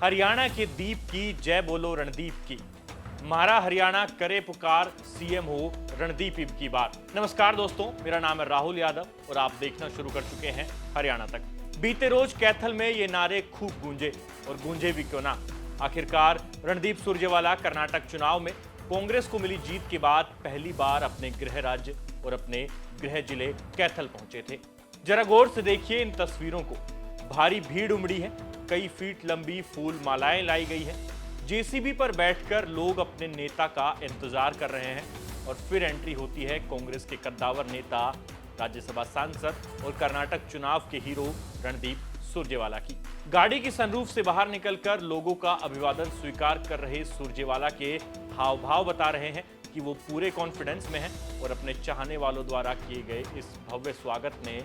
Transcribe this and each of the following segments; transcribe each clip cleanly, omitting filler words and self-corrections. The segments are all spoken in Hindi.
हरियाणा के दीप की जय बोलो रणदीप की। मारा हरियाणा करे पुकार, सीएम हो रणदीप की बार। नमस्कार दोस्तों, मेरा नाम है राहुल यादव और आप देखना शुरू कर चुके हैं हरियाणा तक। बीते रोज कैथल में ये नारे खूब गूंजे और गूंजे भी क्यों ना। आखिरकार रणदीप सुरजेवाला कर्नाटक चुनाव में कांग्रेस को मिली जीत के बाद पहली बार अपने गृह राज्य और अपने गृह जिले कैथल पहुंचे थे। जरा गौर से देखिए इन तस्वीरों को। भारी भीड़ उमड़ी है, कई फीट लंबी फूल मालाएं लाई गई है। जेसीबी पर बैठकर लोग अपने नेता का इंतजार कर रहे हैं और फिर एंट्री होती है कांग्रेस के कद्दावर नेता, राज्यसभा सांसद और कर्नाटक चुनाव के हीरो रणदीप सुरजेवाला की। गाड़ी की सनरूफ से बाहर निकलकर लोगों का अभिवादन स्वीकार कर रहे सुरजेवाला के हाव भाव बता रहे हैं कि वो पूरे कॉन्फिडेंस में हैं और अपने चाहने वालों द्वारा किए गए इस भव्य स्वागत ने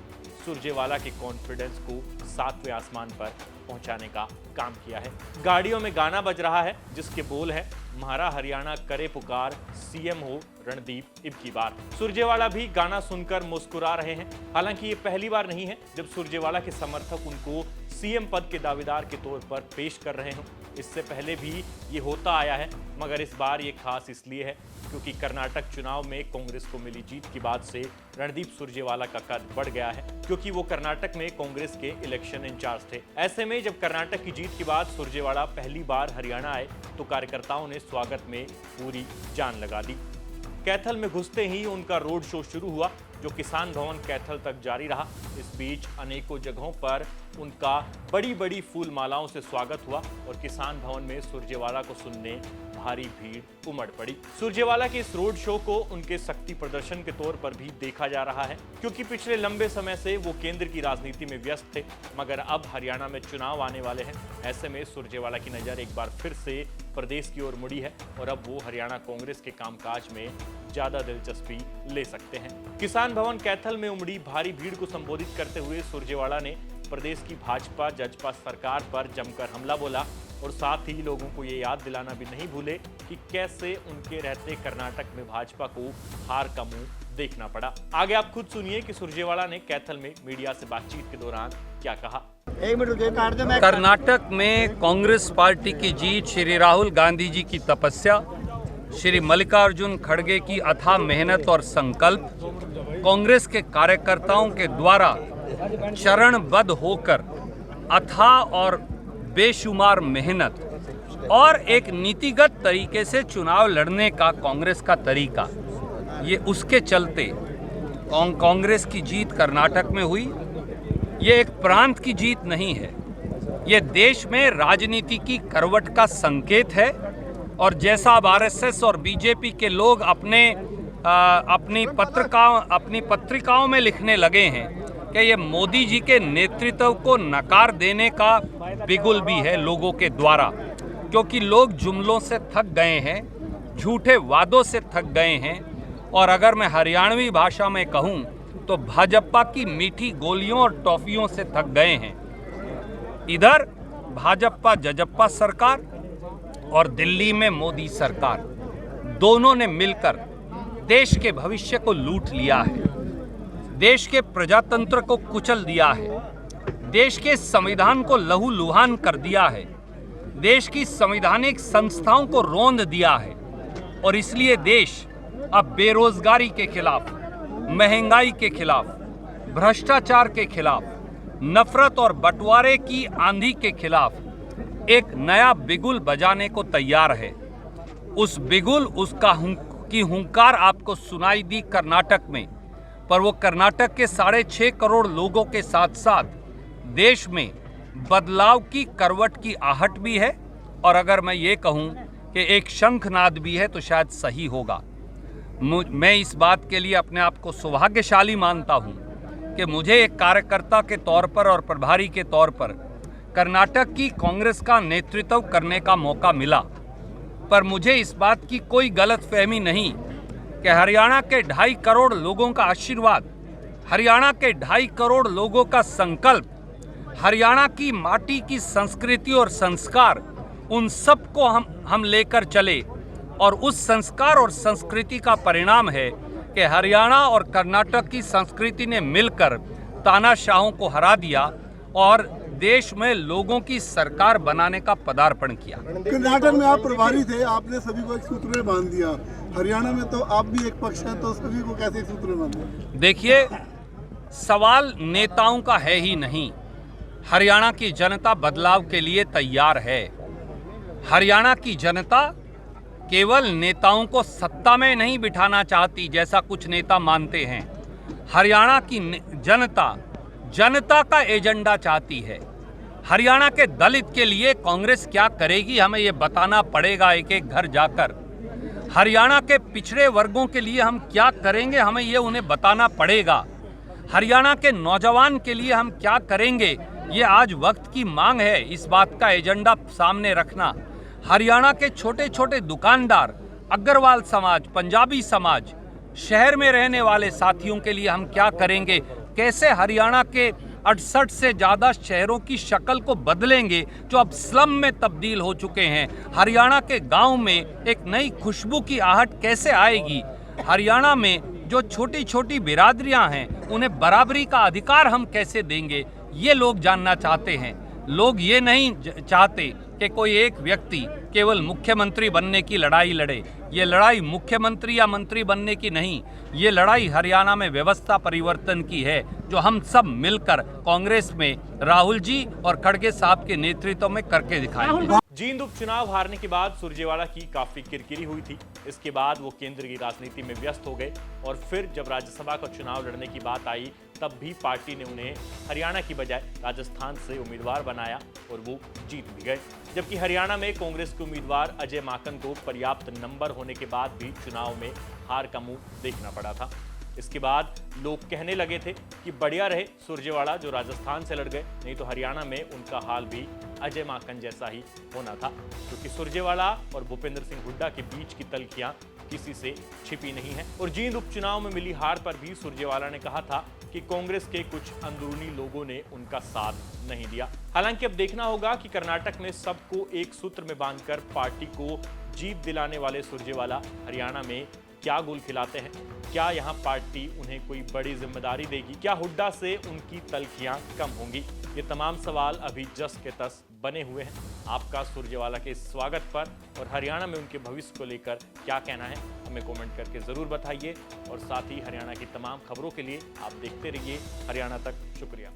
सुरजेवाला के कॉन्फिडेंस को 7वें आसमान पर पहुंचाने का काम किया है। गाड़ियों में गाना बज रहा है जिसके बोल है, मारा हरियाणा करे पुकार, सीएम हो रणदीप की बार। सुरजेवाला भी गाना सुनकर मुस्कुरा रहे हैं। हालांकि ये पहली बार नहीं है जब सुरजेवाला के समर्थक उनको सीएम पद के दावेदार के तौर पर पेश कर रहे हों। इससे पहले भी ये होता आया है, मगर इस बार ये खास इसलिए है क्योंकि कर्नाटक चुनाव में कांग्रेस को मिली जीत के बाद से रणदीप सुरजेवाला का कद बढ़ गया है, क्योंकि वो कर्नाटक में कांग्रेस के इलेक्शन इंचार्ज थे। ऐसे में जब कर्नाटक की जीत के बाद सुरजेवाला पहली बार हरियाणा आए तो कार्यकर्ताओं ने स्वागत में पूरी जान लगा दी। कैथल में घुसते ही उनका रोड शो शुरू हुआ, जो किसान भवन कैथल तक जारी रहा। इस बीच अनेकों जगहों पर उनका बड़ी बड़ी फूल मालाओं से स्वागत हुआ और किसान भवन में सुरजेवाला को सुनने भारी भीड़ उमड़ पड़ी। सुरजेवाला के इस रोड शो को उनके शक्ति प्रदर्शन के तौर पर भी देखा जा रहा है, क्योंकि पिछले लंबे समय से वो केंद्र की राजनीति में व्यस्त थे, मगर अब हरियाणा में चुनाव आने वाले हैं। ऐसे में सुरजेवाला की नजर एक बार फिर से प्रदेश की ओर मुड़ी है और अब वो हरियाणा कांग्रेस के कामकाज में ज्यादा दिलचस्पी ले सकते हैं। किसान भवन कैथल में उमड़ी भारी भीड़ को संबोधित करते हुए सुरजेवाला ने प्रदेश की भाजपा जजपा सरकार पर जमकर हमला बोला और साथ ही लोगों को ये याद दिलाना भी नहीं भूले कि कैसे उनके रहते कर्नाटक में भाजपा को हार का मुंह देखना पड़ा। आगे आप खुद सुनिए कि सुरजेवाला ने कैथल में मीडिया से बातचीत के दौरान क्या कहा। कर्नाटक में कांग्रेस पार्टी की जीत, श्री राहुल गांधी जी की तपस्या, श्री मल्लिकार्जुन खड़गे की अथाह मेहनत और संकल्प, कांग्रेस के कार्यकर्ताओं के द्वारा चरणबद्ध होकर अथाह और बेशुमार मेहनत और एक नीतिगत तरीके से चुनाव लड़ने का कांग्रेस का तरीका, ये उसके चलते कांग्रेस की जीत कर्नाटक में हुई। ये एक प्रांत की जीत नहीं है, ये देश में राजनीति की करवट का संकेत है। और जैसा अब आरएसएस और बीजेपी के लोग अपनी पत्रिकाओं में लिखने लगे हैं कि ये मोदी जी के नेतृत्व को नकार देने का बिगुल भी है लोगों के द्वारा, क्योंकि लोग जुमलों से थक गए हैं, झूठे वादों से थक गए हैं। और अगर मैं हरियाणवी भाषा में कहूं तो भाजपा की मीठी गोलियों और टॉफियों से थक गए हैं। इधर भाजपा जजप्पा सरकार और दिल्ली में मोदी सरकार, दोनों ने मिलकर देश के भविष्य को लूट लिया है, देश के प्रजातंत्र को कुचल दिया है, देश के संविधान को लहूलुहान कर दिया है, देश की संवैधानिक संस्थाओं को रौंद दिया है। और इसलिए देश अब बेरोजगारी के खिलाफ, महंगाई के खिलाफ, भ्रष्टाचार के खिलाफ, नफरत और बंटवारे की आंधी के खिलाफ एक नया बिगुल बजाने को तैयार है। उस बिगुल की हुंकार आपको सुनाई दी कर्नाटक में, पर वो कर्नाटक के 6.5 करोड़ लोगों के साथ साथ देश में बदलाव की करवट की आहट भी है। और अगर मैं ये कहूँ कि एक शंखनाद भी है तो शायद सही होगा। मैं इस बात के लिए अपने आप को सौभाग्यशाली मानता हूँ कि मुझे एक कार्यकर्ता के तौर पर और प्रभारी के तौर पर कर्नाटक की कांग्रेस का नेतृत्व करने का मौका मिला। पर मुझे इस बात की कोई गलतफहमी नहीं कि हरियाणा के 2.5 करोड़ लोगों का आशीर्वाद, हरियाणा के 2.5 करोड़ लोगों का संकल्प, हरियाणा की माटी की संस्कृति और संस्कार, उन सब को हम लेकर चले। और उस संस्कार और संस्कृति का परिणाम है कि हरियाणा और कर्नाटक की संस्कृति ने मिलकर तानाशाहों को हरा दिया और देश में लोगों की सरकार बनाने का पदार्पण किया। कर्नाटक में आप प्रभारी थे, आपने सभी को एक सूत्र में बांध दिया। हरियाणा में तो आप भी एक पक्ष है, तो सभी को कैसे एक सूत्र में बांध दिया? देखिए, सवाल नेताओं का है ही नहीं। हरियाणा की जनता बदलाव के लिए तैयार है। हरियाणा की जनता केवल नेताओं को सत्ता में नहीं बिठाना चाहती, जैसा कुछ नेता मानते हैं। हरियाणा की जनता का एजेंडा चाहती है। हरियाणा के दलित के लिए कांग्रेस क्या करेगी, हमें ये बताना पड़ेगा एक एक घर जाकर। हरियाणा के पिछड़े वर्गों के लिए हम क्या करेंगे, हमें ये उन्हें बताना पड़ेगा। हरियाणा के नौजवान के लिए हम क्या करेंगे, ये आज वक्त की मांग है। इस बात का एजेंडा सामने रखना। हरियाणा के छोटे छोटे दुकानदार, अग्रवाल समाज, पंजाबी समाज, शहर में रहने वाले साथियों के लिए हम क्या करेंगे, कैसे हरियाणा के 68 से ज़्यादा शहरों की शक्ल को बदलेंगे जो अब स्लम में तब्दील हो चुके हैं। हरियाणा के गांव में एक नई खुशबू की आहट कैसे आएगी। हरियाणा में जो छोटी छोटी बिरादरियां हैं उन्हें बराबरी का अधिकार हम कैसे देंगे, ये लोग जानना चाहते हैं। लोग ये नहीं चाहते कि कोई एक व्यक्ति केवल मुख्यमंत्री बनने की लड़ाई लड़े। ये लड़ाई मुख्यमंत्री या मंत्री बनने की नहीं, ये लड़ाई हरियाणा में व्यवस्था परिवर्तन की है, जो हम सब मिलकर कांग्रेस में राहुल जी और खड़गे साहब के नेतृत्व में करके दिखाएंगे। जींद उपचुनाव हारने के बाद सुरजेवाला की काफी किरकिरी हुई थी। इसके बाद वो केंद्र की राजनीति में व्यस्त हो गए और फिर जब राज्यसभा का चुनाव लड़ने की बात आई तब भी पार्टी ने उन्हें हरियाणा की बजाय राजस्थान से उम्मीदवार बनाया और वो जीत भी गए। जबकि हरियाणा में कांग्रेस के उम्मीदवार अजय माकन को पर्याप्त नंबर होने के बाद भी चुनाव में हार का मुंह देखना पड़ा था। इसके बाद लोग कहने लगे थे कि बढ़िया रहे सुरजेवाला जो राजस्थान से लड़ गए, नहीं तो हरियाणा में उनका हाल भी अजय माकन जैसा ही होना था, क्योंकि सुरजेवाला और भूपेंद्र सिंह हुड्डा के बीच की तल्खियां किसी से छिपी नहीं है। और जींद उपचुनाव में मिली हार पर भी सुरजेवाला ने कहा था कि कांग्रेस के कुछ अंदरूनी लोगों ने उनका साथ नहीं दिया। हालांकि अब देखना होगा कि कर्नाटक में सबको एक सूत्र में बांधकर पार्टी को जीत दिलाने वाले सुरजेवाला हरियाणा में क्या गुल खिलाते हैं। क्या यहां पार्टी उन्हें कोई बड़ी जिम्मेदारी देगी? क्या हुड्डा से उनकी तल्खियां कम होंगी? ये तमाम सवाल अभी जस के तस बने हुए हैं। आपका सुरजेवाला के स्वागत पर और हरियाणा में उनके भविष्य को लेकर क्या कहना है, हमें कमेंट करके जरूर बताइए। और साथ ही हरियाणा की तमाम खबरों के लिए आप देखते रहिए हरियाणा तक। शुक्रिया।